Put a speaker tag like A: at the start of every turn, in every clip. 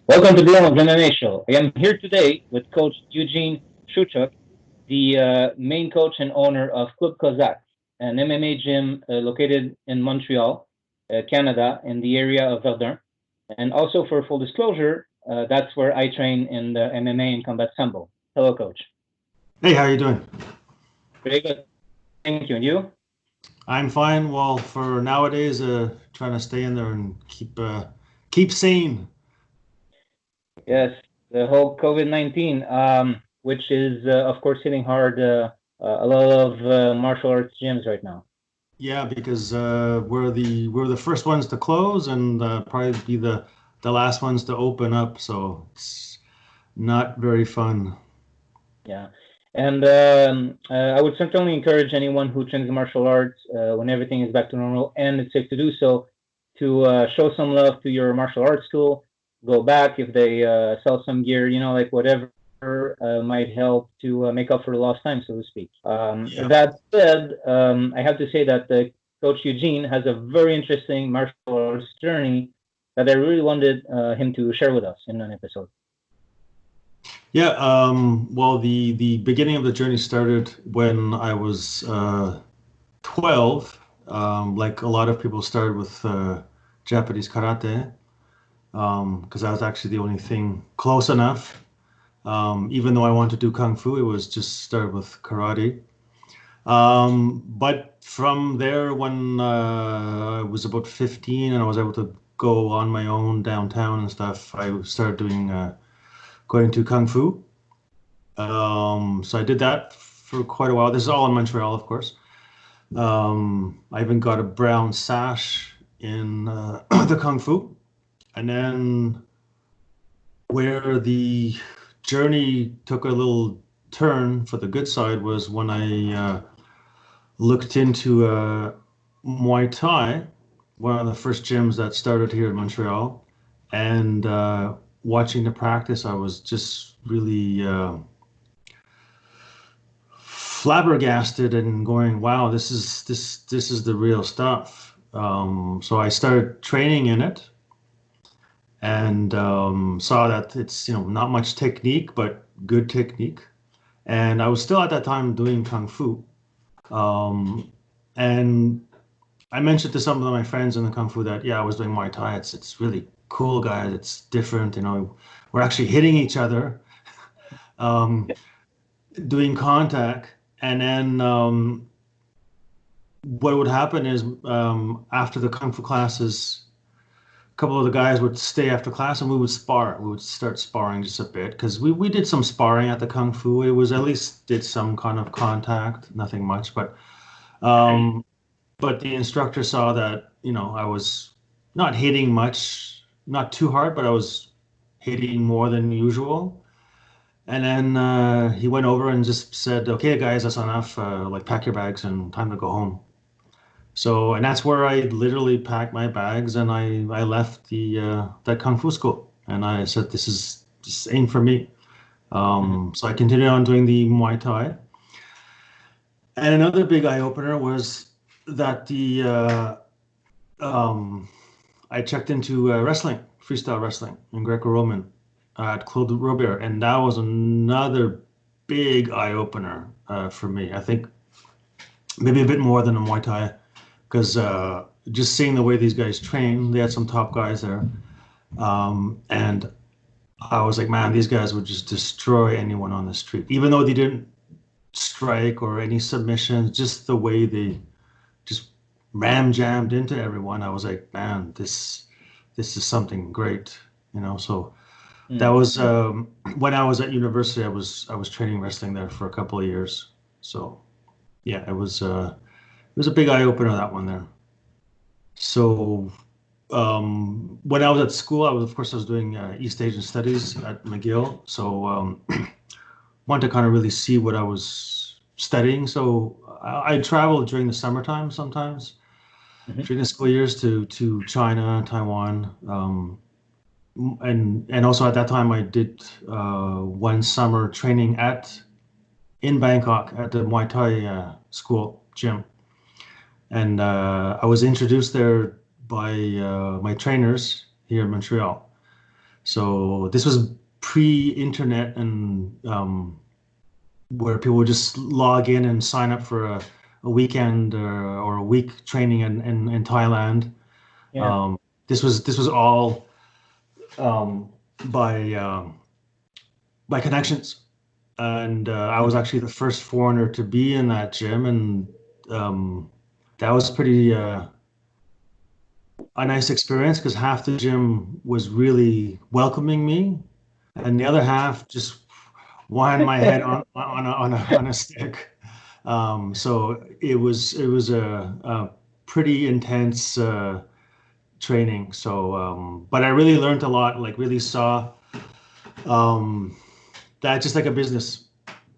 A: Welcome to BRUNO'S MMA show. I am here today with Coach Eugene Shewchuk, the main coach and owner of Club Kozak, an MMA gym located in Montreal, Canada, in the area of Verdun. And also, for full disclosure, that's where I train in the MMA and combat sambo. Hello, Coach.
B: Hey, how you doing?
A: Very good. Thank you. And you?
B: I'm fine. Well, for nowadays, trying to stay in there and keep sane.
A: Yes, the whole COVID-19, which is, of course, hitting hard a lot of martial arts gyms right now.
B: Yeah, because we're the first ones to close and probably be the last ones to open up. So it's not very fun.
A: Yeah. And I would certainly encourage anyone who trains martial arts when everything is back to normal and it's safe to do so to show some love to your martial arts school. Go back if they sell some gear, like whatever might help to make up for the lost time, so to speak.
B: Yeah.
A: That said, I have to say that Coach Eugene has a very interesting martial arts journey that I really wanted him to share with us in an episode.
B: Yeah. Well, the beginning of the journey started when I was 12. Like a lot of people started with Japanese karate, because that was actually the only thing close enough. Even though I wanted to do kung fu, it was just started with karate. But from there, when I was about 15 and I was able to go on my own downtown and stuff, I started doing going to kung fu. So I did that for quite a while. This is all in Montreal, of course. I even got a brown sash in the kung fu, and then where the journey took a little turn for the good side was when I looked into Muay Thai, one of the first gyms that started here in Montreal, and watching the practice, I was just really flabbergasted and going, "Wow, this is the real stuff." So I started training in it and saw that it's not much technique, but good technique. And I was still at that time doing kung fu. Um, and I mentioned to some of my friends in the kung fu that yeah, I was doing Muay Thai. It's really cool, guys. It's different. We're actually hitting each other, um, doing contact, and then what would happen is after the kung fu classes, a couple of the guys would stay after class and we would spar. We would start sparring just a bit because we did some sparring at the kung fu. It was at least did some kind of contact, nothing much, um, but the instructor saw that I was not hitting much, not too hard, but I was hitting more than usual. And then he went over and just said, "Okay, guys, that's enough. Like, pack your bags and time to go home." So, and that's where I literally packed my bags and I left the that kung fu school. And I said, this ain't for me.
A: Mhm.
B: So I continued on doing the Muay Thai. And another big eye opener was that the um, I checked into wrestling, freestyle wrestling in Greco-Roman at Claude Robert, and that was another big eye opener for me. I think maybe a bit more than a Muay Thai because just seeing the way these guys train, they had some top guys there, and I was like, man, these guys would just destroy anyone on the street, even though they didn't strike or any submissions. Just the way they just ram jammed into everyone, I was like, man, this is something great, So that
A: Mm.
B: was when I was at university. I was training wrestling there for a couple of years. So yeah, it was a big eye opener, that one there. So when I was at school, of course I was doing East Asian studies at McGill. So wanted to kind of really see what I was studying. So I traveled during the summertime sometimes
A: Mhm.
B: during the school years to China, Taiwan, and also at that time I did one summer training at in Bangkok at the Muay Thai school gym, and I was introduced there by my trainers here in Montreal. So this was pre-internet and where people would just log in and sign up for a weekend or a week training in Thailand.
A: Yeah.
B: This was all um, by by connections, and I was actually the first foreigner to be in that gym, and that was pretty a nice experience because half the gym was really welcoming me, and the other half just wanted my head on a stick. So it was a pretty intense training. So, but I really learned a lot. Like really saw um, that just like a business.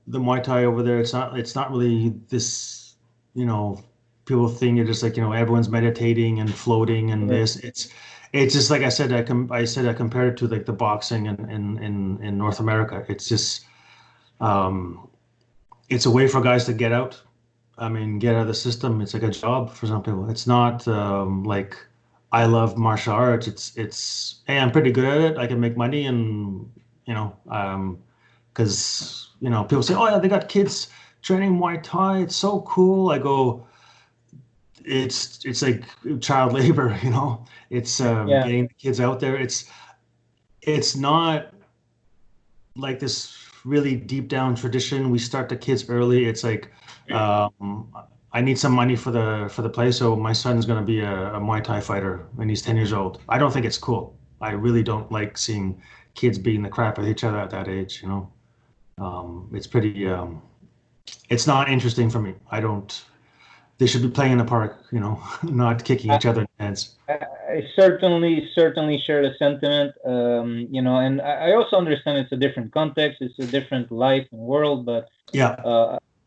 B: The Muay Thai over there, it's not really this, you know, people think it's just like, you know, everyone's meditating and floating and
A: Yeah.
B: this. It's just like I said, I said I compared it to like the boxing in North America. It's just um, it's a way for guys to get out. I mean, get out of the system. It's like a job for some people. It's not like I love martial arts. It's hey, I'm pretty good at it. I can make money, and you know, because you know, people say, oh yeah, they got kids training Muay Thai. It's so cool. I go, it's like child labor. You know, it's
A: Yeah.
B: getting the kids out there. It's not like this really deep down tradition. We start the kids early. It's like I need some money for the play, so my son's going to be a Muay Thai fighter when he's 10 years old. I don't think it's cool. I really don't like seeing kids beating the crap out of each other at that age. You know, it's pretty. It's not interesting for me. I don't. They should be playing in the park. You know, not kicking
A: I,
B: each other in the heads.
A: I certainly share the sentiment. You know, and I also understand it's a different context, it's a different life and world, but
B: Yeah.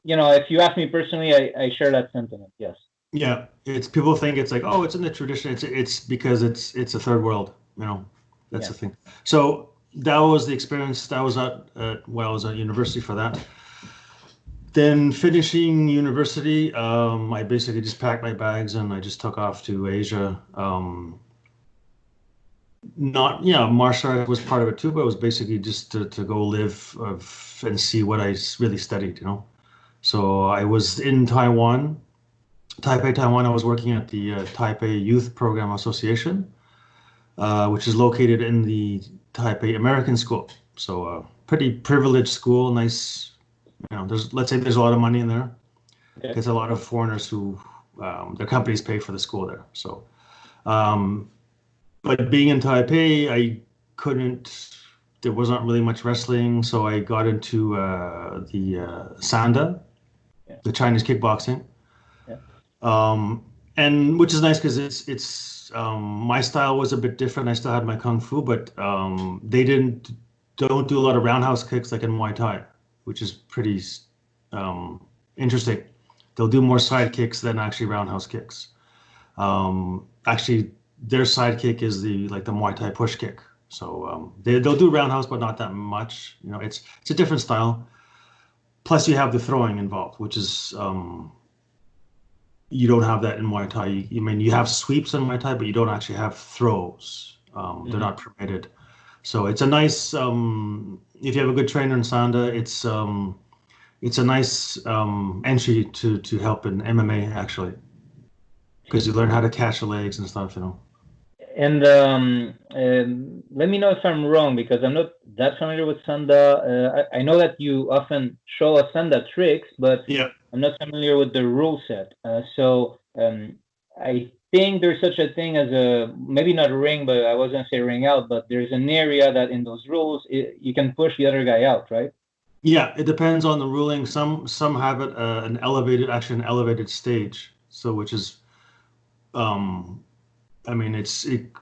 A: you know, if you ask me personally, I share that sentiment. Yes.
B: Yeah, it's people think it's like, oh, it's in the tradition. It's because it's a third world, you know. That's
A: Yeah.
B: the thing. So that was the experience. That was at well, I was at university for that. Then finishing university, I basically just packed my bags and I just took off to Asia. Not, yeah, martial art was part of it too, but it was basically just to go live and see what really studied, you know. So I was in Taiwan Taipei, Taiwan. I was working at the Taipei Youth Program Association, which is located in the Taipei American School. So, pretty privileged school. Nice, you know. Let's say there's a lot of money in there.
A: Okay.
B: It's a lot of foreigners who their companies pay for the school there. So, um, but being in Taipei, I couldn't. There wasn't really much wrestling, so I got into the Sanda,
A: Yeah.
B: the Chinese kickboxing.
A: Yeah.
B: And which is nice because it's my style was a bit different. I still had my kung fu, but they don't do a lot of roundhouse kicks like in Muay Thai, which is pretty um, interesting. They'll do more side kicks than actually roundhouse kicks. Actually, their side kick is the like the Muay Thai push kick. So they'll do roundhouse, but not that much. You know, it's a different style. Plus, you have the throwing involved, which is you don't have that in Muay Thai. I mean, you have sweeps in Muay Thai, but you don't actually have throws. They're
A: Hmm.
B: not permitted. So it's a nice. If you have a good trainer in Sanda, it's a nice entry to help in MMA actually, because you learn how to catch the legs and stuff. You know.
A: And let me know if I'm wrong because I'm not that familiar with Sanda. I know that you often show us Sanda tricks, but
B: Yeah.
A: I'm not familiar with the rule set. So I think there's such a thing as a maybe not a ring, but I was gonna say ring out, but there's an area that in those rules you can push the other guy out, right?
B: Yeah, it depends on the ruling. Some have it actually an elevated stage. So which is um, I mean, it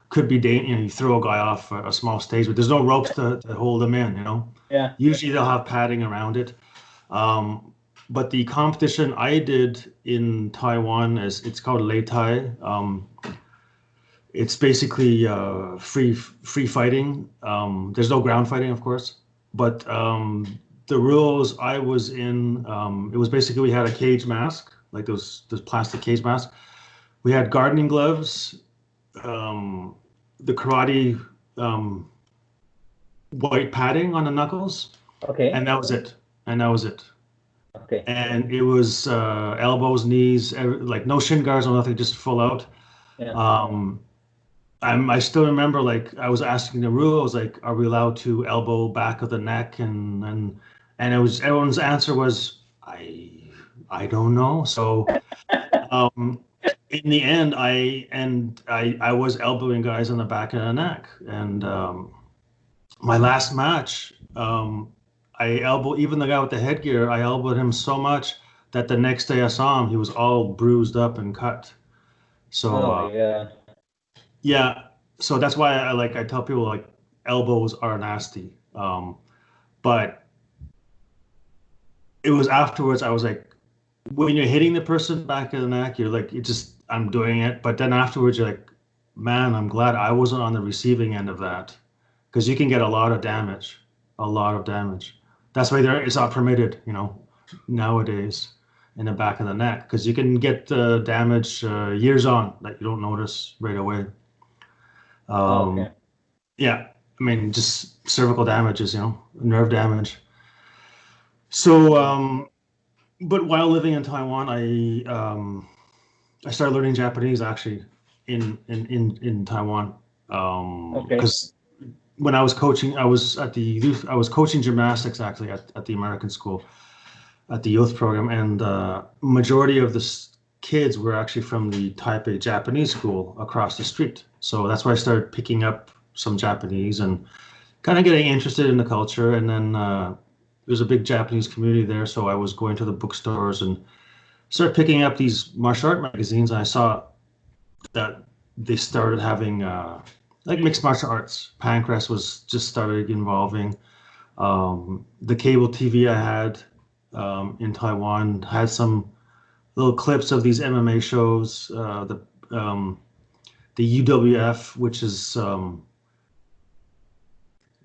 B: could be you know, you throw a guy off a small stage, but there's no ropes to hold them in, you know.
A: Yeah.
B: Usually they'll have padding around it. Um, but the competition I did in Taiwan is it's called Lei Tai. It's basically free fighting. There's no ground fighting, of course, but the rules I was in, it was basically we had a cage mask, like those plastic cage masks. We had gardening gloves, um, the karate um, white padding on the knuckles,
A: Okay.
B: and that was it. And that was it.
A: Okay.
B: And it was elbows, knees, like no shin guards or nothing, just full out.
A: Yeah.
B: Um, I still remember, like, I was asking the rule. I was like, "Are we allowed to elbow back of the neck?" And it was everyone's answer was, I don't know." So um, in the end, I was elbowing guys on the back of the neck. And my last match, I elbowed even the guy with the headgear. I elbowed him so much that the next day I saw him, he was all bruised up and cut. So
A: Oh my God.
B: yeah, so that's why I tell people, like, elbows are nasty. But it was afterwards I was like, when you're hitting the person back of the neck, you're like, it just, I'm doing it. But then afterwards, you're like, man, I'm glad I wasn't on the receiving end of that, because you can get a lot of damage, a lot of damage. That's why it's not permitted, nowadays in the back of the neck, because you can get damage years on that you don't notice right away.
A: Oh,
B: Um,
A: okay.
B: yeah, I mean, just cervical damages, nerve damage. So, but while living in Taiwan, I started learning Japanese actually in Taiwan,
A: Okay.
B: because when I was coaching, I was coaching gymnastics actually at the American school at the youth program, and majority of the kids were actually from the Taipei Japanese school across the street. So that's why I started picking up some Japanese and kind of getting interested in the culture. And then there's a big Japanese community there, so I was going to the bookstores and started picking up these martial art magazines. And I saw that they started having like mixed martial arts. Pancrase was just started involving. The cable TV I had in Taiwan had some little clips of these MMA shows. The UWF, which is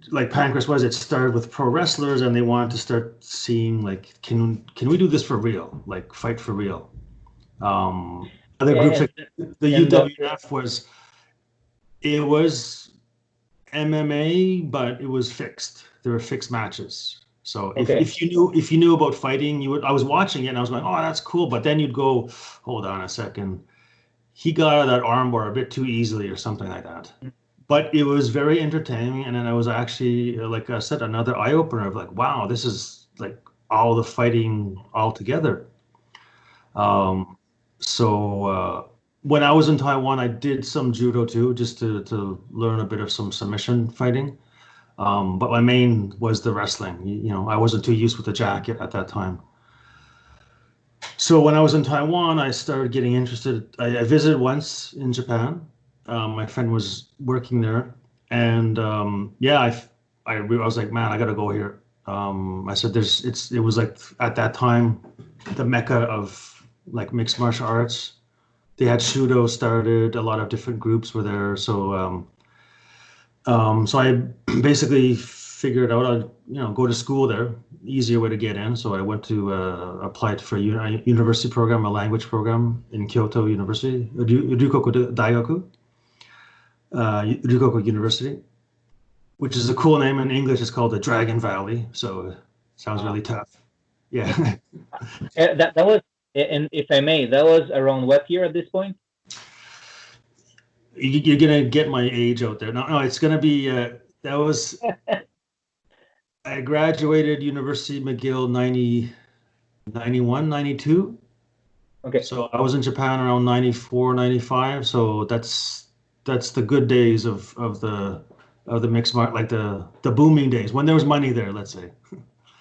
B: like Pancrase was. It started with pro wrestlers, and they wanted to start seeing, like, can we do this for real? Like, fight for real. Other groups
A: And
B: like the
A: and
B: UWF was, it was MMA, but it was fixed. There were fixed matches. So
A: okay.
B: if you knew about fighting, you would. I was watching it and I was going, oh, that's cool. But then you'd go, hold on a second. He got out of that armbar a bit too easily, or something like that. But it was very entertaining, and then I was actually, like I said, another eye opener of, like, wow, this is like all the fighting all together. Um, so when I was in Taiwan, I did some judo too, just to learn a bit of some submission fighting. But my main was the wrestling. I wasn't too used with the jacket at that time. So when I was in Taiwan, I started getting interested. I visited once in Japan. My friend was working there, and yeah, I was like, man, I gotta go here. I said, it was like at that time the mecca of, like, mixed martial arts. They had Shudo started. A lot of different groups were there. So I basically figured out I'd, go to school there, easier way to get in. So I went to apply for a university program, a language program in Kyoto University, Ryukoku Daigaku, Ryukoku University, which is a cool name. In English, it's called the Dragon Valley. So it sounds
A: Wow.
B: really tough. Yeah.
A: That was, and if I may, that was around what year at this point?
B: You're gonna get my age out there. No, no, it's gonna be that was I graduated University McGill 91, 92.
A: Okay.
B: So I was in Japan around 94, 95. So that's the good days of the mixed market, like the booming days when there was money there, let's say.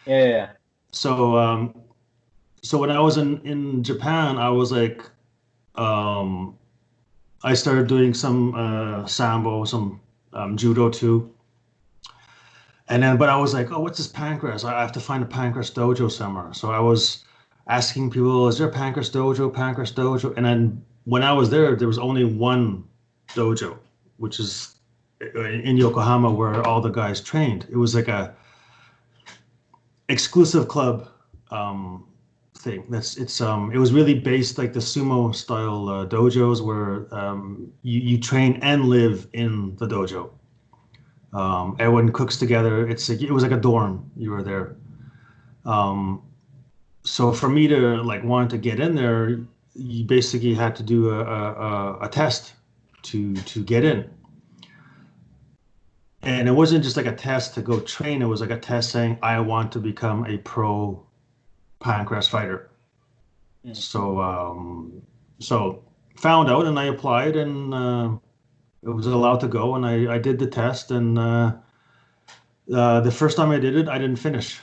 A: Yeah. Yeah.
B: So so when I was in Japan, I was like, um I started doing some sambo, some judo too. And then, but I was like, oh, what's this Pancrase? I have to find a Pancrase dojo somewhere. So I was asking people, is there a Pancrase dojo, Pancrase dojo? And then when I was there, there was only one dojo, which is in Yokohama, where all the guys trained. It was like a exclusive club thing. It was really based like the sumo style dojos, where you train and live in the dojo. Everyone cooks together. It was like a dorm. You were there. Um, so for me to like want to get in there, you basically had to do a test to get in. And it wasn't just like a test to go train. It was like a test saying, I want to become a pro pancrase fighter.
A: Mm.
B: So found out and I applied and it was allowed to go. And I did the test. And the first time I did it, I didn't finish.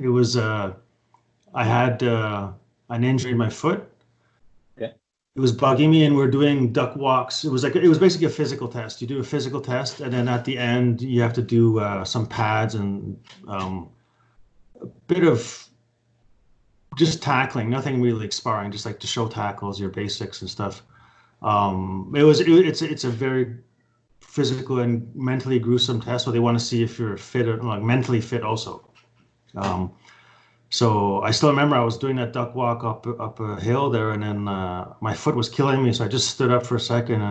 B: It was, I had an injury in my foot.
A: Okay.
B: It was bugging me, and we're doing duck walks. It was basically a physical test. You do a physical test, and then at the end you have to do some pads and a bit of just tackling, nothing really like sparring, just like to show tackles, your basics and stuff. It's a very physical and mentally gruesome test, so they want to see if you're fit or like mentally fit also. So I still remember I was doing that duck walk up a hill there, and then my foot was killing me, so I just stood up for a second,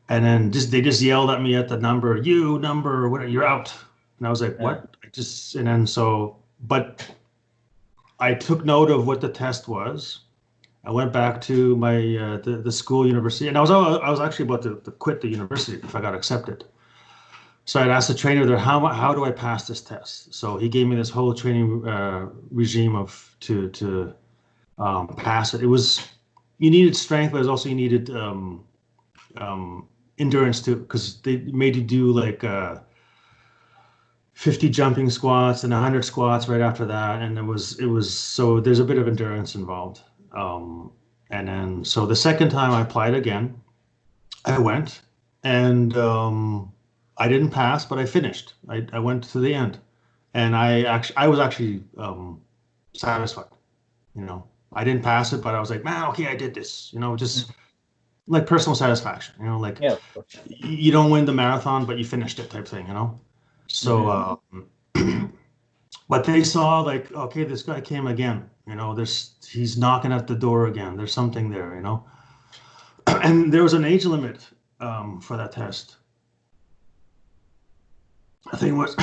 B: and then they just yelled at me at the number, you number, what, you're out. And I was like,
A: Yeah.
B: what? But I took note of what the test was. I went back to my the school university, and I was actually about to quit the university if I got accepted. So I'd asked the trainer there, how do I pass this test? So he gave me this whole training regime to pass it. You needed strength, but it was also you needed endurance too, because they made you do like 50 jumping squats and 100 squats right after that, and it was so there's a bit of endurance involved. And then so the second time I applied again, I went and. I didn't pass, but I finished. I went to the end, and I was actually satisfied. You know, I didn't pass it, but I was like, man, okay, I did this. You know, just like personal satisfaction. You know, like
A: Yeah, of course.
B: you don't win the marathon, but you finished it, type thing. You know, so but they saw like, okay, this guy came again. You know, he's knocking at the door again. There's something there. You know, and there was an age limit for that test. I think it was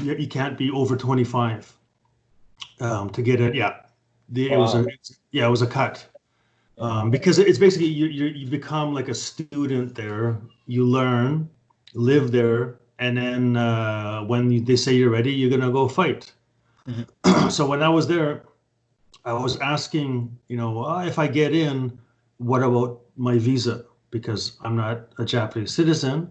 B: you can't be over 25 to get it. Yeah, it was it was a cut because it's basically you become like a student there. You learn, live there, and then when they say you're ready, you're gonna go fight.
A: Mm-hmm.
B: So when I was there, I was asking, you know, if I get in, what about my visa? Because I'm not a Japanese citizen.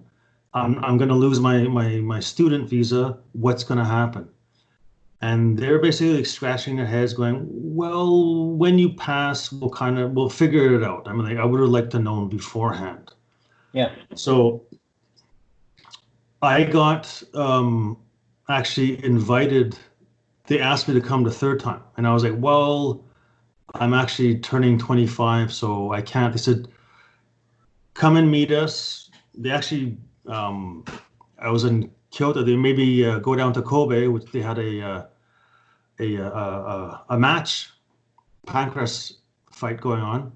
B: I'm going to lose my student visa. What's going to happen? And they're basically like scratching their heads going, well, when you pass, we'll figure it out. I mean, like, I would have liked to know beforehand.
A: Yeah.
B: So I got actually invited. They asked me to come the third time. And I was like, well, I'm actually turning 25, so I can't. They said, come and meet us. They actually I was in Kyoto. They maybe go down to Kobe, which they had a match, pancrase fight going on.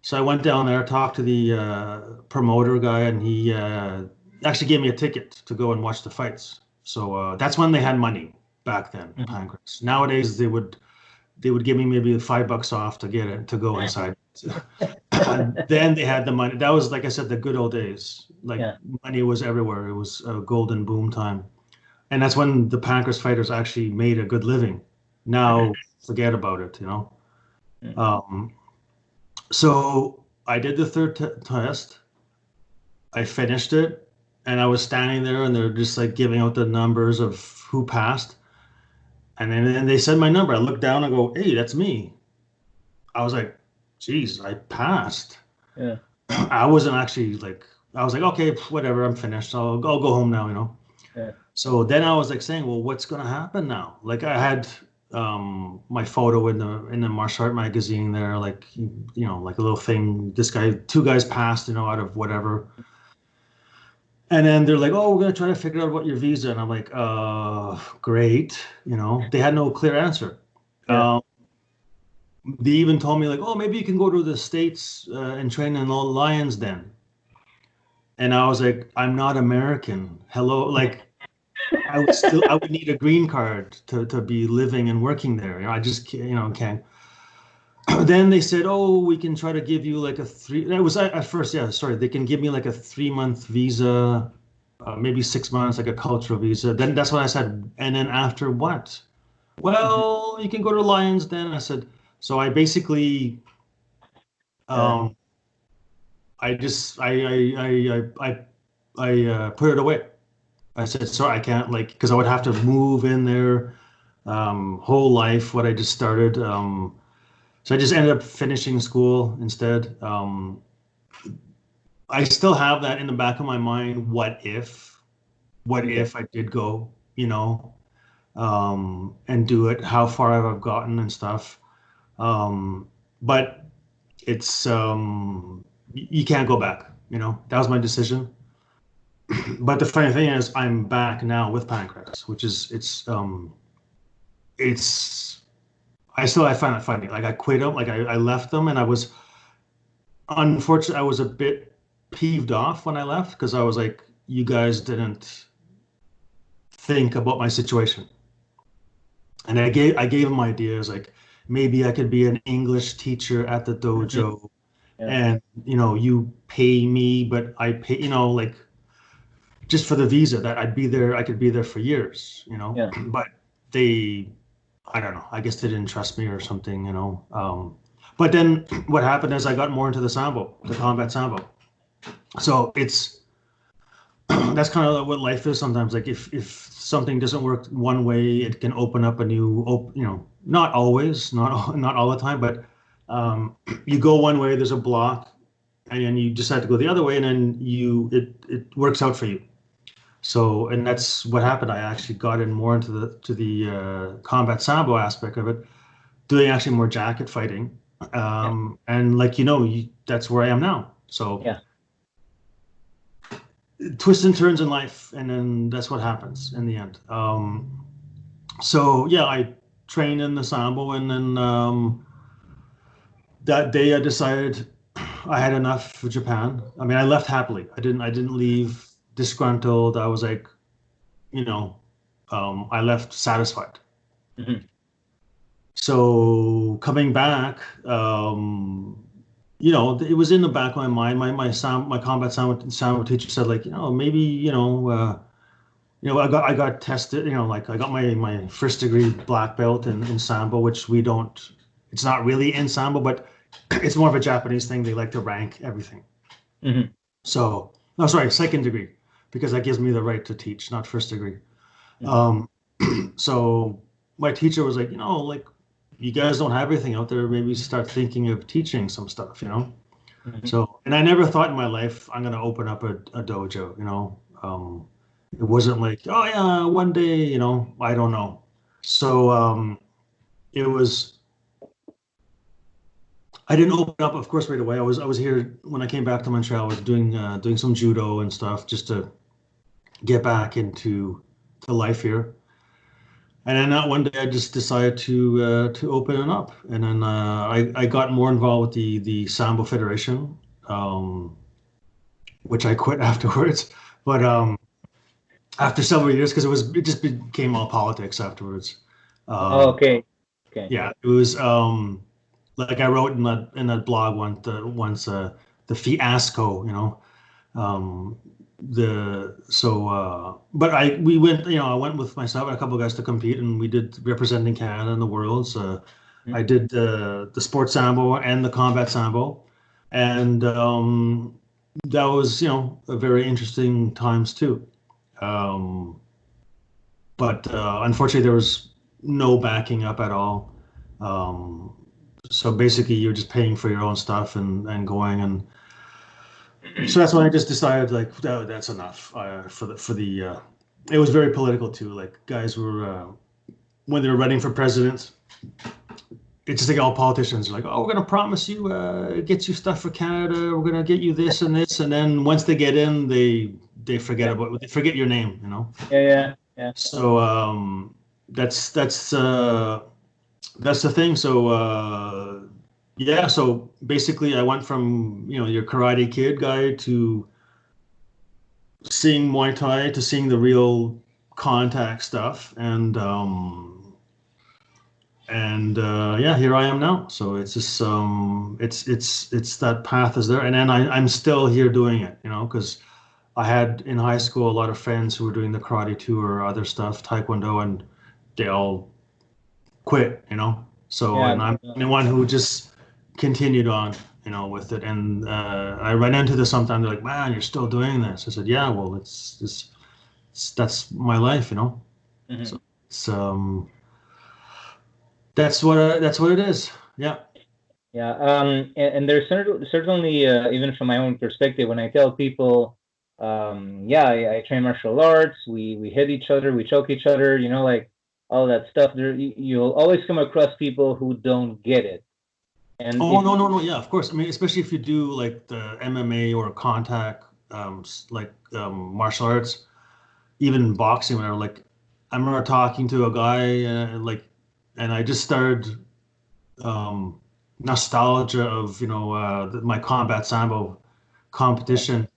B: So I went down there, talked to the promoter guy, and he actually gave me a ticket to go and watch the fights. So that's when they had money back then, pancrase. Nowadays they would give me maybe $5 off to get it to go inside. Then they had the money. That was, like I said, the good old days. Like money was everywhere. It was a golden boom time, and that's when the pancrase fighters actually made a good living. Now forget about it, you know. So I did the third test. I finished it, and I was standing there, and they're just like giving out the numbers of who passed. And then they said my number. I looked down and go, hey, that's me. I was like, geez, I passed.
A: Yeah.
B: I wasn't actually like, I was like, okay, whatever, I'm finished. I'll go home now, you know?
A: Yeah.
B: So then I was like saying, well, what's going to happen now? Like I had my photo in the martial art magazine there, like, you know, like a little thing. This guy, two guys passed, you know, out of whatever. And then they're like, oh, we're going to try to figure out what your visa. And I'm like, great. You know, they had no clear answer.
A: Yeah.
B: They even told me like, oh, maybe you can go to the States and train in Lions Den. And I was like, I'm not American. Hello, like I would need a green card to be living and working there. I just can't, can't. Then they said, oh, we can try to give you like a three. That was at first, yeah, sorry. They can give me like a 3 month visa, maybe 6 months, like a cultural visa. Then that's what I said. And then after what?
A: Mhm.
B: Well, you can go to Lions then. I said, so I basically,
A: Yeah.
B: um, I just, put it away. I said, sorry, I can't like, because I would have to move in there, whole life, what I just started. So I just ended up finishing school instead. I still have that in the back of my mind. What
A: Okay.
B: if I did go, and do it? How far have I gotten and stuff? But it's you can't go back. That was my decision. But the funny thing is, I'm back now with pancreas, which is it's I find it funny. Like I quit them, like I left them, and I was unfortunately I was a bit peeved off when I left because I was like, you guys didn't think about my situation. And I gave him ideas like maybe I could be an English teacher at the
A: Mhm.
B: dojo,
A: Yeah.
B: and you pay me, but I pay, like just for the visa that I'd be there, I could be there for years,
A: Yeah.
B: But they, I don't know, I guess they didn't trust me or something. But then what happened is I got more into the combat sambo. So it's that's kind of what life is sometimes. Like if something doesn't work one way, it can open up a new, not always, not all the time, but you go one way, there's a block, and then you decide to go the other way, and then it works out for you. So, and that's what happened. I actually got in more into the combat sambo aspect of it, doing actually more jacket fighting,
A: Yeah.
B: and like that's where I am now. So
A: Yeah.
B: twists and turns in life, and then that's what happens in the end. So yeah, I trained in the sambo, and then that day I decided I had enough of Japan. I mean, I left happily. I didn't leave disgruntled. I was like, you know, I left satisfied.
A: Mhm.
B: So coming back, it was in the back of my mind. My combat sound teacher said like, maybe I got tested. Like I got my first degree black belt in sambo, which we don't. It's not really in sambo, but it's more of a Japanese thing. They like to rank everything.
A: Mhm.
B: So no, sorry, second degree, because that gives me the right to teach, not first degree.
A: Mhm.
B: Um, so my teacher was like, like you guys don't have everything out there. Maybe start thinking of teaching some stuff.
A: Mhm.
B: So, and I never thought in my life I'm gonna open up a dojo. It wasn't like, oh yeah, one day. I don't know. So it was. I didn't open up, of course, right away. I was here when I came back to Montreal. I was doing some judo and stuff just to get back into the life here. And then that one day I just decided to open it up, and then I got more involved with the Sambo Federation, um, which I quit afterwards. But after several years, because it just became all politics afterwards.
A: Oh,
B: Um,
A: okay. Okay.
B: yeah, it was like I wrote in that blog once the fiasco, um, but we went, I went with myself and a couple of guys to compete, and we did representing Canada in the Worlds.
A: Mhm.
B: I did the sports sambo and the combat sambo, and that was a very interesting times too. Um, but unfortunately, there was no backing up at all. Um, so basically, you're just paying for your own stuff and going, and so that's when I just decided like, oh, that's enough for the. It was very political too. Like guys were when they were running for president, it's just like all politicians are like, oh, we're gonna promise you, get you stuff for Canada. We're gonna get you this and this, and then once they get in, they forget
A: Yeah.
B: about they forget your name.
A: Yeah. Yeah. Yeah.
B: So that's the thing. So yeah, so basically, I went from your Karate Kid guy to seeing Muay Thai to seeing the real contact stuff, and yeah, here I am now. So it's just it's that path is there, and then I'm still here doing it, because I had in high school a lot of friends who were doing the karate too or other stuff, taekwondo, and they all quit, So,
A: Yeah.
B: and I'm the one who just continued on, with it. And I run into this sometimes. They're like, "Man, you're still doing this." I said, "Yeah, well, that's my life,
A: Mhm.
B: So it's that's what it is. Yeah.
A: Yeah, and there's certainly, even from my own perspective, when I tell people, yeah, I train martial arts, we hit each other, we choke each other, like all that stuff. You'll always come across people who don't get it, and
B: Oh
A: if
B: no, no, no. Yeah, of course. I mean, especially if you do like the MMA or contact, like martial arts, even boxing, whatever. Like, I remember talking to a guy, and I just started um, nostalgia of my combat sambo competition,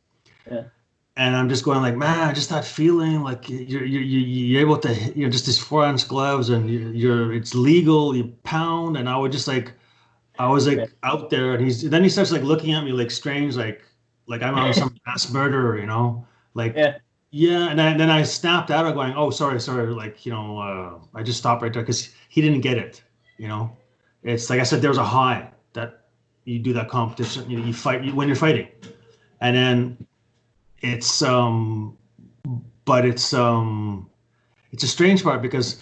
A: yeah,
B: and I'm just going like, man, just that feeling like you're able to just these 4 ounce gloves, and it's legal, you pound, and I was
A: yeah,
B: like out there, and he starts like looking at me like strange, like I'm some mass murderer, like.
A: yeah,
B: Yeah, and then I snapped out of going, oh, sorry, like, I just stopped right there because he didn't get it, you know. It's like I said, there's a high that you do that competition, you fight when you're fighting, and then it's but it's a strange part because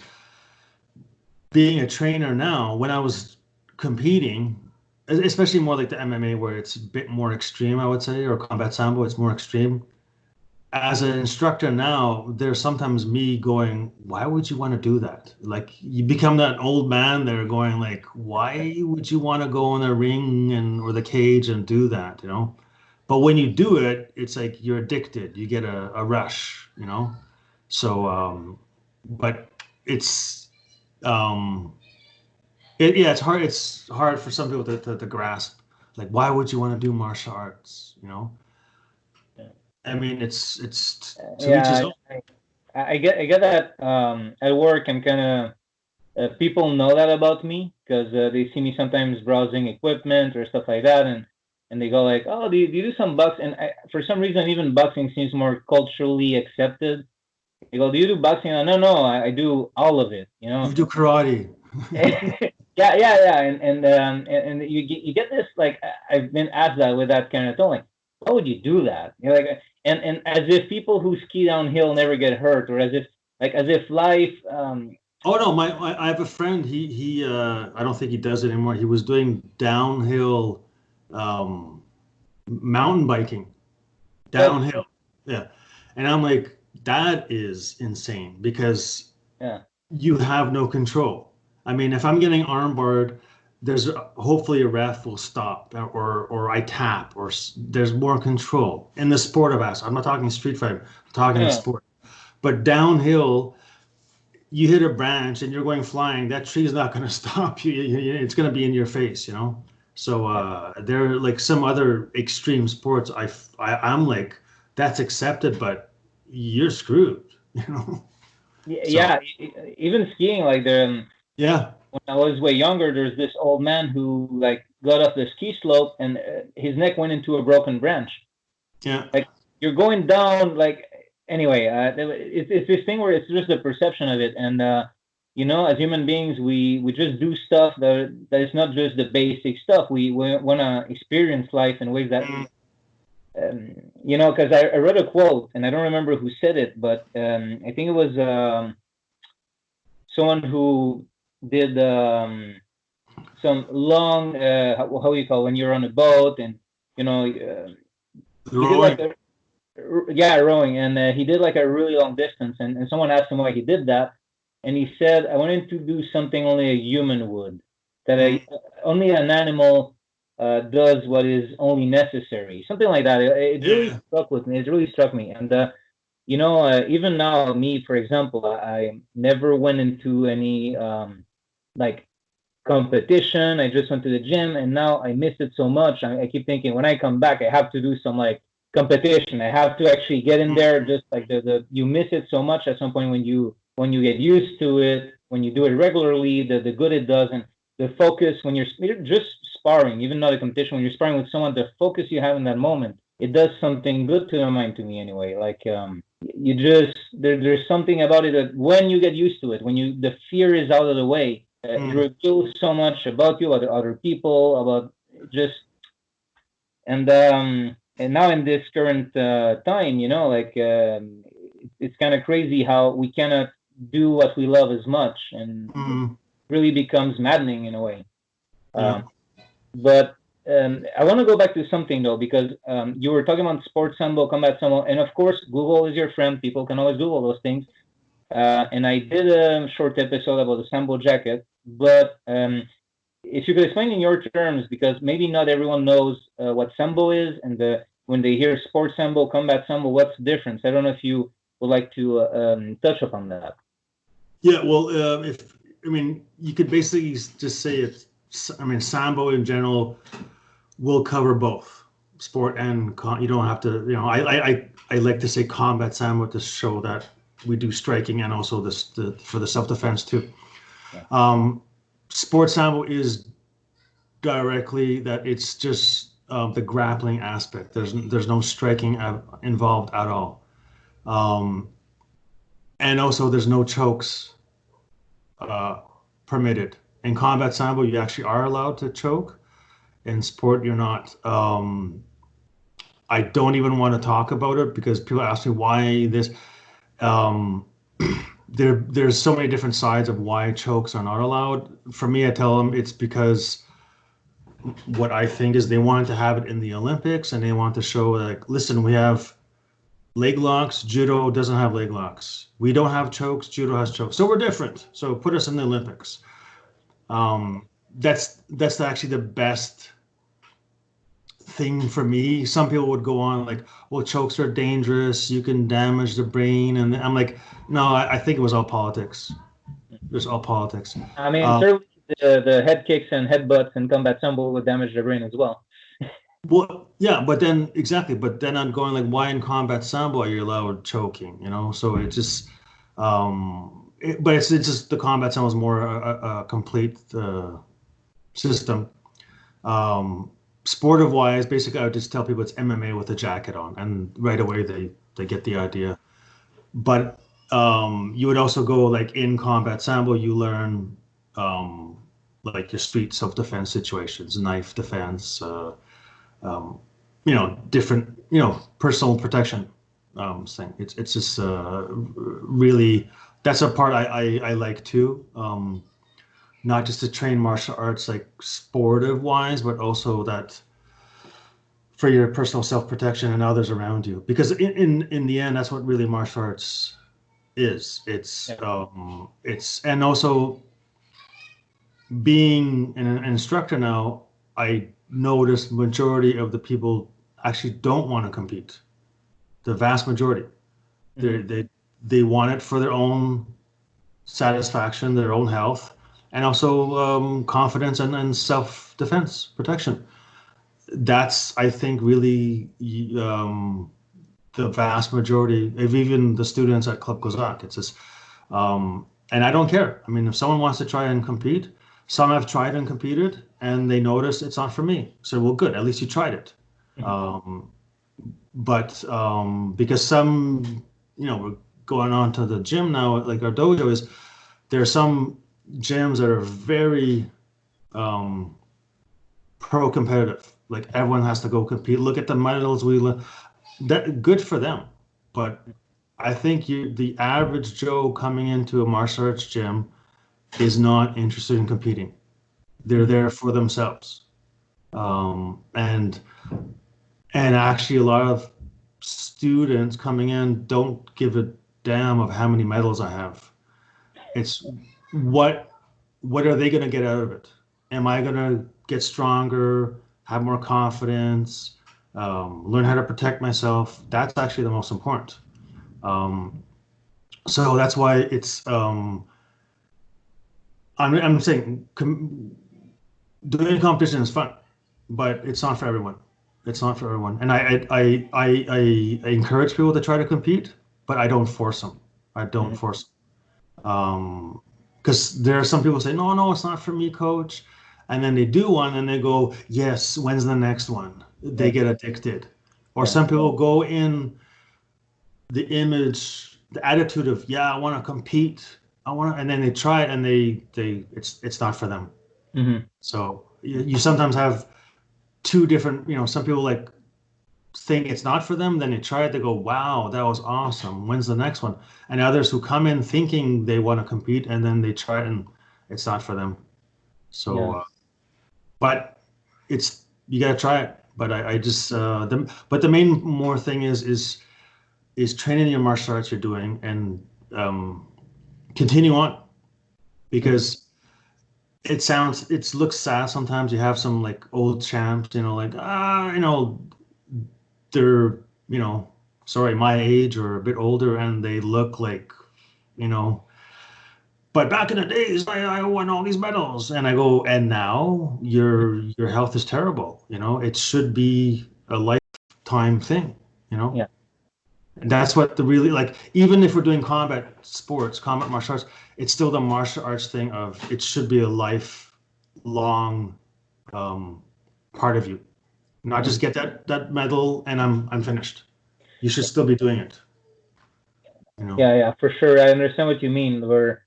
B: being a trainer now, when I was competing, especially more like the MMA where it's a bit more extreme, I would say, or combat sambo, it's more extreme. As an instructor now, there's sometimes me going, why would you want to do that? Like you become that old man there going like, why would you want to go in the ring and or the cage and do that, But when you do it, it's like you're addicted. You get a rush, So, but it's um yeah, it's hard for some people to grasp. Like, why would you want to do martial arts, I mean, it's to each his
A: yeah.
B: own.
A: I get that. At work, I'm kind of, people know that about me because they see me sometimes browsing equipment or stuff like that, and they go like, "Oh, do you do some boxing?" And for some reason, even boxing seems more culturally accepted. They go, "Do you do boxing?" No, no, I do all of it.
B: You do karate.
A: Yeah, yeah, yeah, and you get this, like, I've been asked that with that kind of tone, like, why would you do that? Like, and as if people who ski downhill never get hurt, or as if life,
B: Oh no, I have a friend. He I don't think he does it anymore. He was doing downhill um, mountain biking
A: that's
B: downhill. Yeah, and I'm like, that is insane because
A: yeah,
B: you have no control. I mean, if I'm getting armbarred, there's hopefully a ref will stop or I tap or there's more control in the sport of us. I'm not talking street fight. I'm talking the
A: yeah,
B: sport. But downhill, you hit a branch and you're going flying. That tree is not going to stop you. It's going to be in your face. So there are like some other extreme sports. I'm like that's accepted, but you're screwed. So
A: yeah. Even skiing, like
B: yeah,
A: when I was way younger, there's this old man who like got off the ski slope and his neck went into a broken branch.
B: yeah.
A: Like, you're going down, like, anyway, it's this thing where it's just the perception of it, and as human beings, we just do stuff that is not just the basic stuff. We want to experience life in ways that, because I read a quote and I don't remember who said it, but I think it was someone who did some long, how you call when you're on a boat, and he did like
B: Rowing.
A: yeah, rowing, and he did like a really long distance, and someone asked him why he did that, and he said, "I wanted to do something only a human would, that only an animal does what is only necessary," something like that. It really
B: Yeah.
A: stuck with me. It really struck me, and even now, me, for example, I never went into any like competition. I just went to the gym, and now I miss it so much. I keep thinking when I come back, I have to do some like competition. I have to actually get in there. Just like you miss it so much at some point when you get used to it, when you do it regularly, the good it does, and the focus when you're just sparring, even not a competition, when you're sparring with someone, the focus you have in that moment, it does something good to the mind, to me anyway. Like you just there's something about it that when you get used to it, when the fear is out of the way, it reveals so much about you, about other people, about just and now in this current time, like it's kind of crazy how we cannot do what we love as much, and it really becomes maddening in a way. But I want to go back to something though, because you were talking about sports sambo, combat sambo, and of course Google is your friend. People can always Google those things. And I did a short episode about the sambo jacket, but if you could explain in your terms, because maybe not everyone knows what sambo is, and when they hear sports sambo, combat sambo, what's the difference? I don't know if you would like to touch upon that.
B: Yeah, well, you could basically just say it's. Sambo in general will cover both sport and you don't have to. I like to say combat sambo to show that we do striking and also for the self-defense too. Yeah. Sports sambo is directly that it's just the grappling aspect. There's no striking involved at all, and also there's no chokes permitted. In combat sambo, you actually are allowed to choke. In sport, you're not. I don't even want to talk about it because people ask me why this. There's so many different sides of why chokes are not allowed. For me, I tell them it's because what I think is they wanted to have it in the Olympics and they want to show like, listen, we have leg locks. Judo doesn't have leg locks. We don't have chokes. Judo has chokes. So we're different. So put us in the Olympics. That's actually the best thing for me. Some people would go on like, well, chokes are dangerous, you can damage the brain, and I'm like, no, I think it was all politics. It was all politics.
A: I mean, certainly the head kicks and headbutts in combat sambo would damage the brain as well.
B: Well, yeah, but then I'm going like, why in combat sambo are you allowed choking? So it just but it's just the combat sambo is more a complete system. Sportive wise, basically, I would just tell people it's MMA with a jacket on, and right away they get the idea. But you would also go like in combat sambo, you learn like your street self-defense situations, knife defense, different, personal protection thing. It's just really, that's a part I like too. Not just to train martial arts like sportive wise, but also that for your personal self-protection and others around you. Because in the end, that's what really martial arts is. It's and also being an instructor now, I notice majority of the people actually don't want to compete. The vast majority, they want it for their own satisfaction, their own health. And also confidence and self-defense, protection. That's, I think, really the vast majority of even the students at Club Kozak. It's just, and I don't care. I mean, if someone wants to try and compete, some have tried and competed, and they notice it's not for me. So, well, good. At least you tried it. But because some, we're going on to the gym now, like our dojo is, there are some gyms that are very pro-competitive. Like everyone has to go compete. Look at the medals that good for them. But I think the average Joe coming into a martial arts gym is not interested in competing. They're there for themselves. And actually a lot of students coming in don't give a damn of how many medals I have. It's what are they going to get out of it? Am I going to get stronger, have more confidence, learn how to protect myself? That's actually the most important. So that's why it's I'm saying doing competition is fun, but it's not for everyone. It's not for everyone. And I encourage people to try to compete, but I don't force them. I don't
A: Mhm.
B: force because there are some people say, no, no, it's not for me, coach. And then they do one and they go, yes, when's the next one? They
A: Yes.
B: get addicted. Or
A: Yeah.
B: some people go in the image, the attitude of, yeah, I want to compete. I want to, and then they try it and it's not for them.
A: Hmm.
B: So you sometimes have two different, some people like think it's not for them, then they try it, they go, wow, that was awesome. When's the next one? And others who come in thinking they want to compete and then they try it and it's not for them. So,
A: Yeah.
B: but you got to try it. But I just, but the main more thing is training your martial arts you're doing and continue on
A: Hmm.
B: because it looks sad sometimes. You have some like old champs, like, they're, you know, sorry, my age or a bit older, and they look like, you know, but back in the days, I won all these medals, and I go, and now your health is terrible. It should be a lifetime thing. You know,
A: Yeah.
B: and that's what the really like. Even if we're doing combat sports, combat martial arts, it's still the martial arts thing of it should be a lifelong um, part of you. Not just
A: Mhm.
B: get that medal and I'm finished. You should still be doing it. You know.
A: Yeah, yeah, for sure. I understand what you mean. Where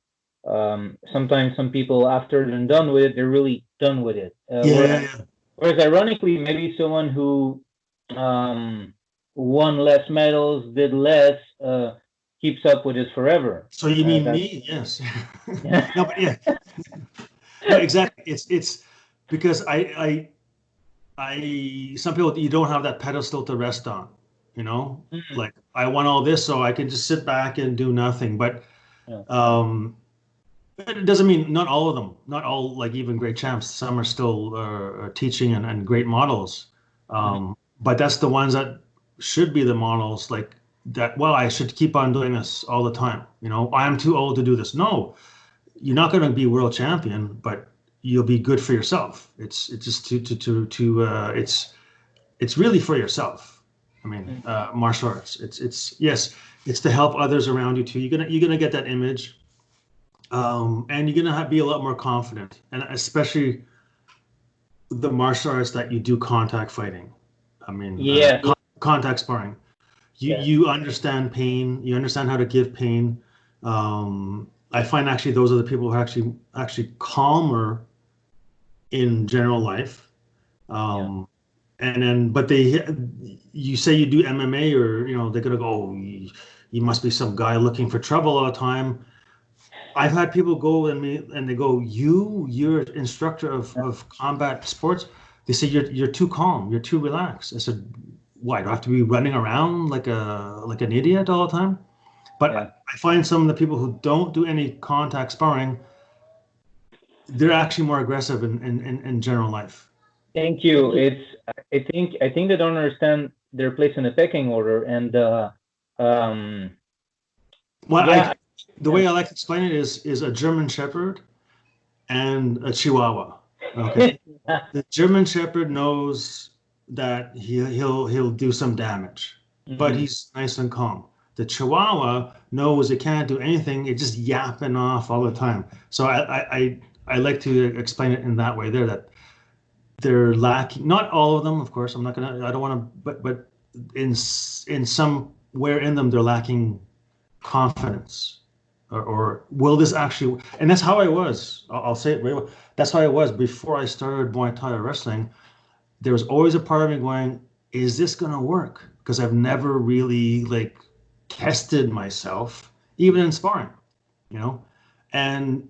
A: sometimes some people, after they're done with it, they're really done with it.
B: Yeah, yeah,
A: Whereas,
B: yeah.
A: whereas, ironically, maybe someone who um, won less medals, did less, keeps up with it forever.
B: So you mean
A: That
B: me? Yes.
A: yeah,
B: No, but yeah, no, exactly. It's because some people you don't have that pedestal to rest on.
A: Mhm.
B: Like I won all this, so I can just sit back and do nothing. But
A: Yeah,
B: um, it doesn't mean not all of them, not all like even great champs. Some are still teaching and great models.
A: mhm.
B: But that's the ones that should be the models. Like that. Well, I should keep on doing this all the time. I'm too old to do this. No, you're not going to be world champion, but you'll be good for yourself. It's just it's really for yourself. I mean,
A: Mhm.
B: martial arts. It's yes, it's to help others around you too. You're gonna get that image, and you're gonna be a lot more confident, and especially the martial arts that you do contact fighting. I mean,
A: Yeah,
B: contact sparring. You
A: yeah,
B: you understand pain. You understand how to give pain. I find actually those are the people who are actually calmer in general life.
A: yeah.
B: Um, and then, but you say you do MMA, or they're gonna go, oh, you must be some guy looking for trouble all the time. I've had people go and they go, you're instructor of combat sports. They say you're too calm, you're too relaxed. I said, why do I have to be running around like an idiot all the time? But
A: Yeah.
B: I find some of the people who don't do any contact sparring, they're actually more aggressive in general life.
A: Thank you. I think they don't understand their place in the pecking order, and um,
B: Well,
A: yeah,
B: the way I like to explain it is a German Shepherd and a Chihuahua. Okay,
A: yeah.
B: the German Shepherd knows that he'll do some damage, but
A: Mhm.
B: he's nice and calm. The Chihuahua knows it can't do anything; it's just yapping off all the time. So I like to explain it in that way there that they're lacking. Not all of them, of course. I don't want to. But in somewhere in them, they're lacking confidence, or will this actually? And that's how I was. I'll say it. That's how I was before I started Muay Thai or wrestling. There was always a part of me going, "Is this gonna work?" Because I've never really like tested myself, even in sparring. You know, and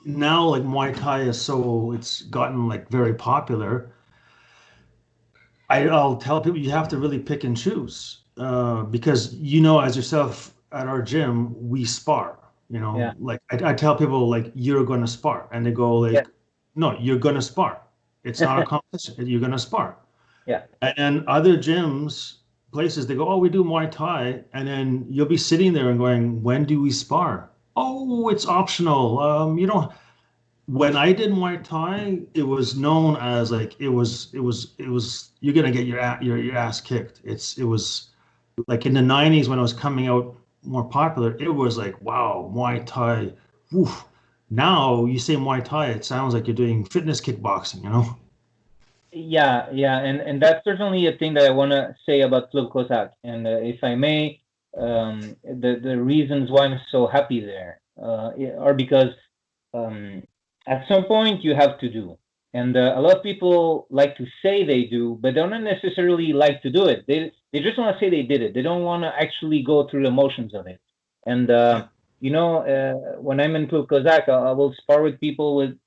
B: now like Muay Thai is so it's gotten like very popular. I'll tell people you have to really pick and choose because as yourself at our gym we spar.
A: Yeah.
B: Like I tell people like you're going to spar, and they go
A: Yeah.
B: like, no, you're going to spar. It's not a competition. You're going to spar.
A: Yeah.
B: And then other gyms, places, they go, oh, we do Muay Thai, and then you'll be sitting there and going, when do we spar? Oh, it's optional. You don't. when I did Muay Thai, it was known as like you're gonna get your ass kicked. It was like in the 90s when it was coming out more popular, it was like, wow, Muay Thai. Woof. Now you say Muay Thai, it sounds like you're doing fitness kickboxing, you know?
A: Yeah, and that's certainly a thing that I want to say about Club Cossack. And if I may, the reasons why I'm so happy there are because um, at some point you have to do, and a lot of people like to say they do, but they don't necessarily like to do it. They just want to say they did it. They don't want to actually go through the motions of it. And
B: Yeah.
A: when I'm in Club Kozak, I will spar with people with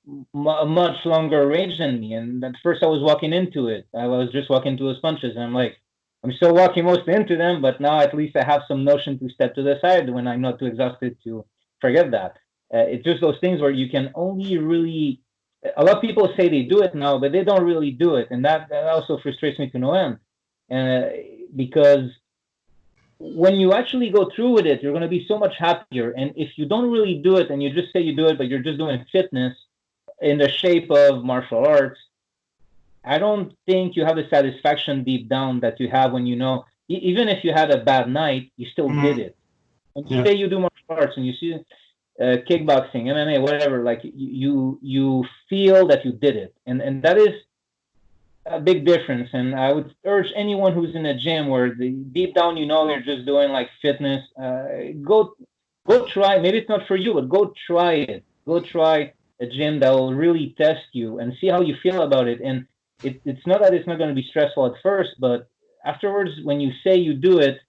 A: a much longer range than me. And at first, I was walking into it. I was just walking to his punches, and I'm like, I'm still walking mostly into them, but now at least I have some notion to step to the side when I'm not too exhausted to forget that. It's just those things where you can only really. A lot of people say they do it now, but they don't really do it, and that also frustrates me to no end. Uh, because when you actually go through with it, you're going to be so much happier. And if you don't really do it and you just say you do it, but you're just doing fitness in the shape of martial arts, I don't think you have the satisfaction deep down that you have when you know, even if you had a bad night, you still did
B: Mhm.
A: it. When you
B: Yeah.
A: say you do martial arts and you see kickboxing, MMA, whatever, like you feel that you did it, and that is a big difference. And I would urge anyone who's in a gym where deep down you know you're just doing like fitness, go try. Maybe it's not for you, but go try it. Go try a gym that will really test you and see how you feel about it. And it's not that it's not going to be stressful at first, but afterwards, when you say you do it,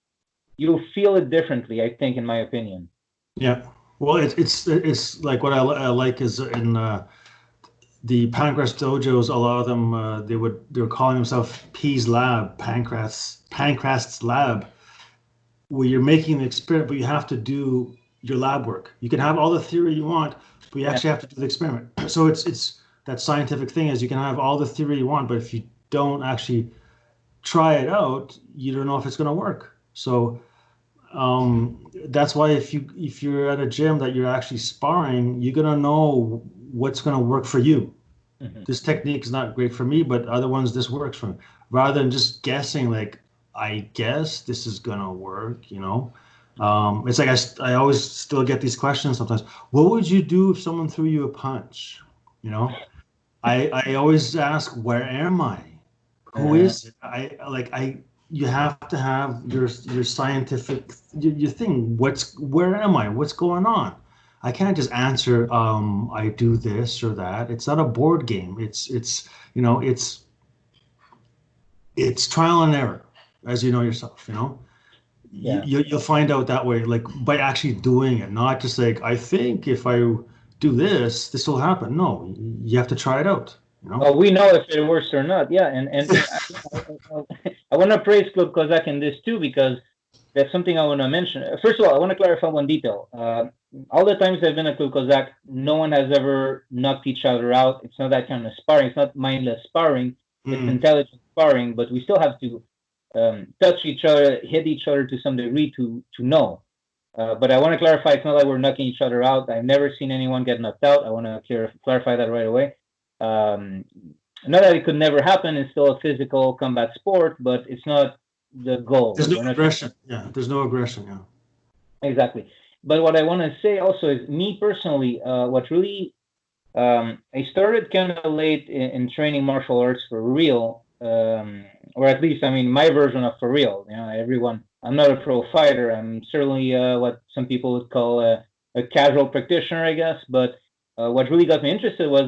A: you'll feel it differently. I think, in my opinion.
B: Yeah. Well, it's like what I like is in the Pancras dojos, a lot of them they were calling themselves P's Lab, Pancrast's Lab, where you're making the experiment, but you have to do your lab work. You can have all the theory you want, but you
A: Yeah.
B: actually have to do the experiment. So it's that scientific thing is you can have all the theory you want, but if you don't actually try it out, you don't know if it's going to work. So that's why if you're at a gym that you're actually sparring, you're gonna know what's gonna work for you.
A: Hmm.
B: This technique is not great for me, but other ones this works for me. Rather than just guessing, like I guess this is gonna work, you know. It's like I always still get these questions sometimes. What would you do if someone threw you a punch? You know, I always ask, where am I? Who
A: Uh,
B: is it? You have to have your scientific your thing. Where am I? What's going on? I can't just answer I do this or that. It's not a board game. It's you know, it's trial and error, as you know yourself, you know.
A: yeah.
B: You'll find out that way, like by actually doing it, not just like I think if I do this, this will happen. No, you have to try it out, you know.
A: Well, we know if it works or not. Yeah, and I want to praise Club Kozak in this too because that's something I want to mention. First of all, I want to clarify one detail. All the times I've been at Club Kozak, no one has ever knocked each other out. It's not that kind of sparring. It's not mindless sparring. It's
B: Mm,
A: intelligent sparring, but we still have to touch each other, hit each other to some degree to know. But I want to clarify, it's not like we're knocking each other out. I've never seen anyone get knocked out. I want to clarify that right away. Um, Not that it could never happen. It's still a physical combat sport, but it's not the goal.
B: there's no
A: We're not trying
B: aggression. Yeah, there's no aggression. Yeah.
A: exactly. But what I want to say also is, me personally, what really I started kind of late in training martial arts for real, or at least, I mean, my version of for real. You know, everyone. I'm not a pro fighter. I'm certainly what some people would call a casual practitioner, I guess. But what really got me interested was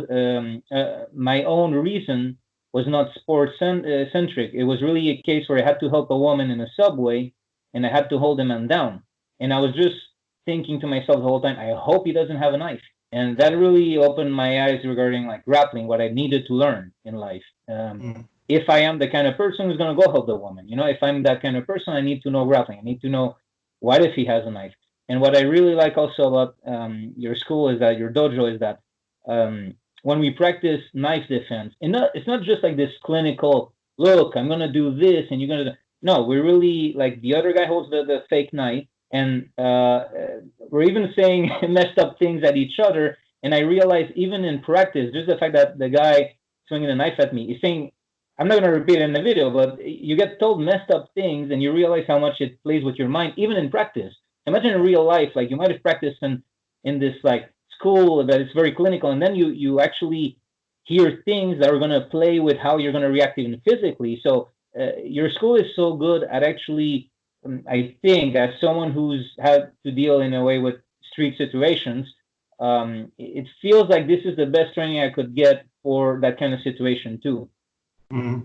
A: my own reason was not sports centric. It was really a case where I had to help a woman in a subway, and I had to hold a man down, and I was just thinking to myself the whole time, I hope he doesn't have a knife. And that really opened my eyes regarding like grappling, what I needed to learn in life.
B: Mm.
A: If I am the kind of person who's going to go help the woman, if I'm that kind of person, I need to know grappling. I need to know what if he has a knife. And what I really like also about your school is that your dojo is that when we practice knife defense, and it's not just like this clinical look, I'm going to do this and you're going to, no, we're really like the other guy holds the fake knife, and we're even saying messed up things at each other, And I realized even in practice, just the fact that the guy swinging a knife at me is saying, I'm not going to repeat it in the video, but you get told messed up things and you realize how much it plays with your mind, even in practice. Imagine in real life, like you might have practiced in this like school that is very clinical, and then you actually hear things that are going to play with how you're going to react even physically. So your school is so good at actually, I think, as someone who's had to deal in a way with street situations, it feels like this is the best training I could get for that kind of situation too.
B: Mhm.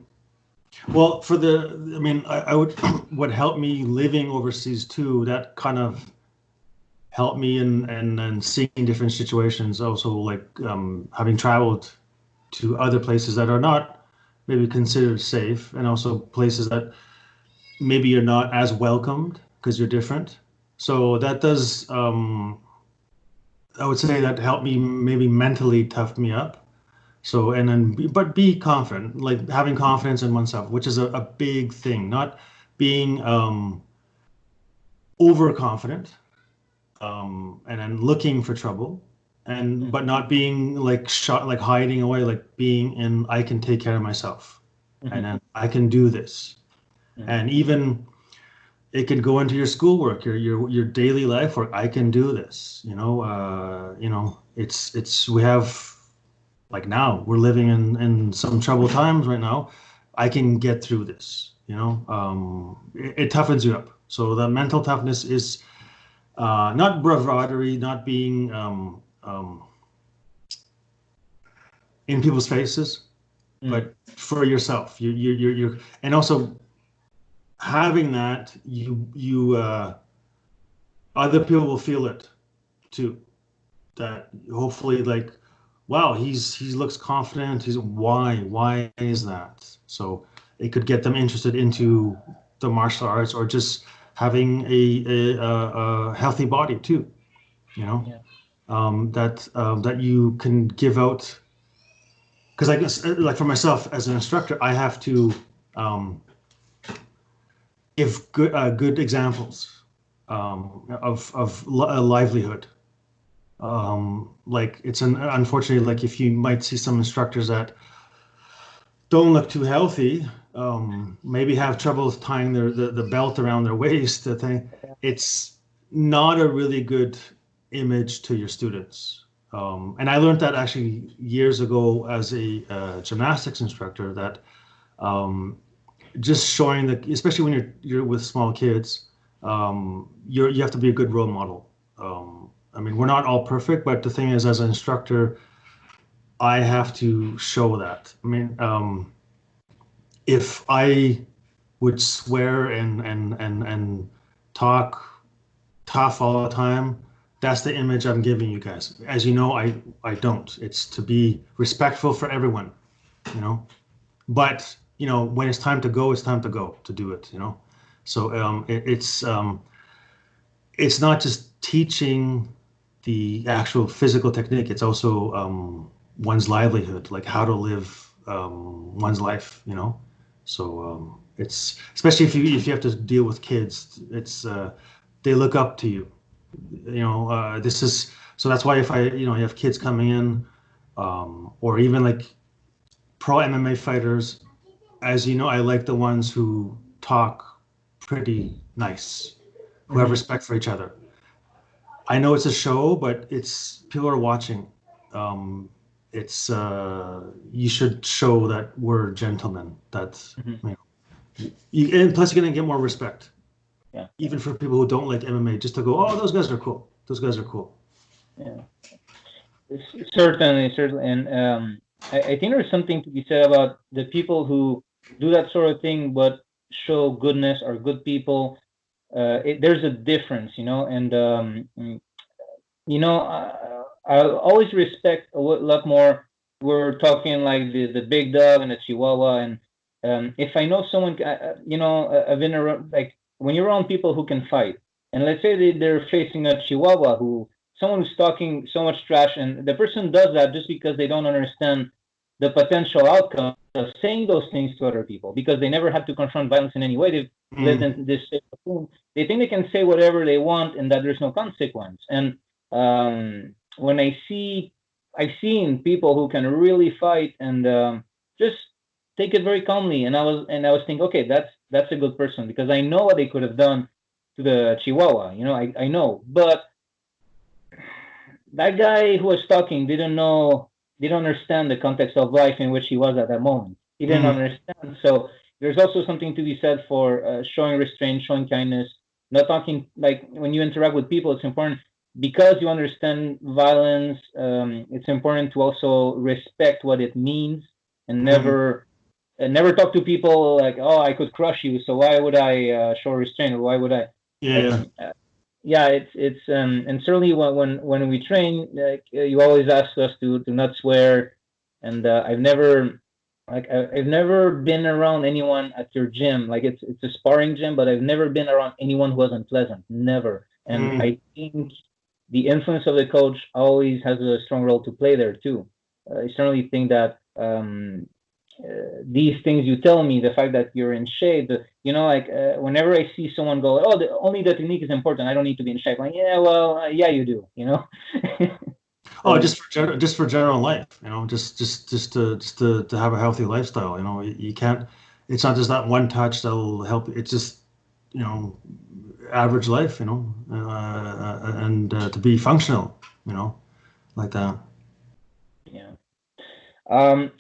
B: Well, I mean, I would, what helped me living overseas too, that kind of helped me in seeing different situations. Also, like having traveled to other places that are not maybe considered safe, and also places that maybe you're not as welcomed because you're different. So that does, I would say that helped me maybe mentally tough me up. So, and then, but be confident, like having confidence in oneself, which is a big thing, not being overconfident, and then looking for trouble, and but not being like shot, like hiding away, like being in, I can take care of myself, and
A: Mm-hmm.
B: then I can do this.
A: Mm-hmm.
B: And even it could go into your schoolwork, your daily life, where I can do this. It's we have, like, now we're living in some troubled times right now. I can get through this. It toughens you up. So the mental toughness is not bravado, not being in people's faces,
A: Mm-hmm.
B: but for yourself. And also having that, other people will feel it too. That hopefully, like, wow, he looks confident. Why is that? So it could get them interested into the martial arts, or just having a healthy body too. You know,
A: Yeah.
B: that you can give out. Because I guess, like for myself as an instructor, I have to give good examples of a livelihood. Like it's unfortunately, like if you might see some instructors that don't look too healthy, maybe have trouble tying the belt around their waist, the thing, it's not a really good image to your students. And I learned that actually years ago as a gymnastics instructor, that just showing that, especially when you're with small kids, you have to be a good role model. I mean, we're not all perfect, but the thing is, as an instructor, I have to show that. I mean, if I would swear and talk tough all the time, that's the image I'm giving you guys. As you know, I don't. It's to be respectful for everyone, you know. But when it's time to go, it's time to go to do it. So it's not just teaching the actual physical technique. It's also one's livelihood, like how to live one's life. So it's, especially if you have to deal with kids, it's they look up to you. This is, so that's why if you have kids coming in, or even like pro MMA fighters, as you know, I like the ones who talk pretty nice, who have
A: Mm-hmm.
B: respect for each other. I know it's a show, but it's, people are watching. It's You should show that we're gentlemen. That's,
A: Mm-hmm.
B: and plus you're gonna get more respect,
A: Yeah.
B: even for people who don't like MMA. Just to go, oh, those guys are cool. Those guys are cool.
A: Yeah. Certainly, certainly, and I think there's something to be said about the people who do that sort of thing, but show goodness or good people. There's a difference, and I'll always respect a lot more. We're talking like the big dog and the Chihuahua, and if I know someone, I've been around, like when you're around people who can fight, and let's say they're facing a Chihuahua someone who's talking so much trash, and the person does that just because they don't understand the potential outcome of saying those things to other people, because they never had to confront violence in any way. They've lived
B: Mm,
A: in this safe room. They think they can say whatever they want and that there's no consequence. And when I see I've seen people who can really fight and just take it very calmly. And I was thinking, okay, that's a good person because I know what they could have done to the Chihuahua. I know, but that guy who was talking didn't understand the context of life in which he was at that moment. He didn't
B: Mm-hmm.
A: understand. So there's also something to be said for showing restraint, showing kindness, not talking like when you interact with people. It's important because you understand violence. It's important to also respect what it means and
B: Mm-hmm.
A: never talk to people like, oh, I could crush you, so why would I show restraint, or why would I
B: Yeah,
A: like
B: yeah.
A: yeah, it's and certainly when we train, like you always ask us to not swear, and I've never been around anyone at your gym. Like it's a sparring gym, but I've never been around anyone who wasn't pleasant, never. And
B: Mm-hmm.
A: I think the influence of the coach always has a strong role to play there too. I certainly think that these things you tell me, the fact that you're in shape, like whenever I see someone go, oh, only the technique is important. I don't need to be in shape. Like, yeah, well, yeah, you do.
B: Oh,
A: So
B: just for general life, just to have a healthy lifestyle. You can't. It's not just that one touch that'll help. It's just you know average life. And to be functional. Like that.
A: yeah.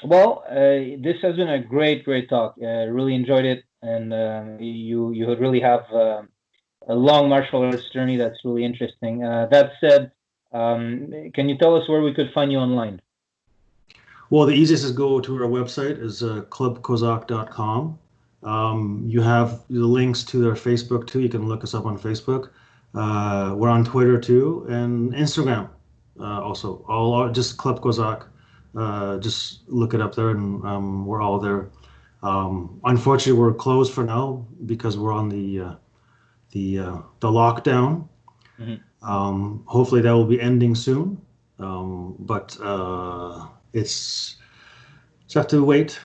A: Well, this has been a great talk. Really enjoyed it, and you would really have a long martial arts journey that's really interesting. That said, can you tell us where we could find you online?
B: Well, the easiest is go to our website is clubkozak.com. You have the links to our Facebook too. You can look us up on Facebook. We're on Twitter too and Instagram also. All just Club Kozak. Just look it up there, and we're all there. Unfortunately, we're closed for now because we're on the lockdown.
A: Mhm.
B: Hopefully, that will be ending soon. But it's just have to wait.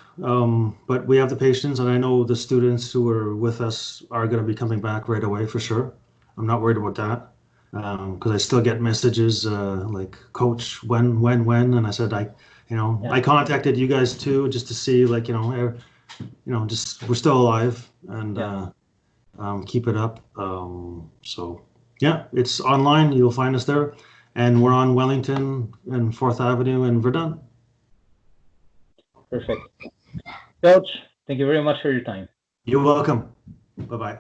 B: But we have the patience, and I know the students who are with us are going to be coming back right away for sure. I'm not worried about that because I still get messages like, "Coach, when?" And I said,
A: Yeah,
B: I contacted you guys too just to see, like, just we're still alive and
A: yeah,
B: keep it up. So yeah, it's online. You'll find us there, and we're on Wellington and Fourth Avenue in Verdun.
A: perfect. Coach, thank you very much for your time.
B: You're welcome. Bye bye.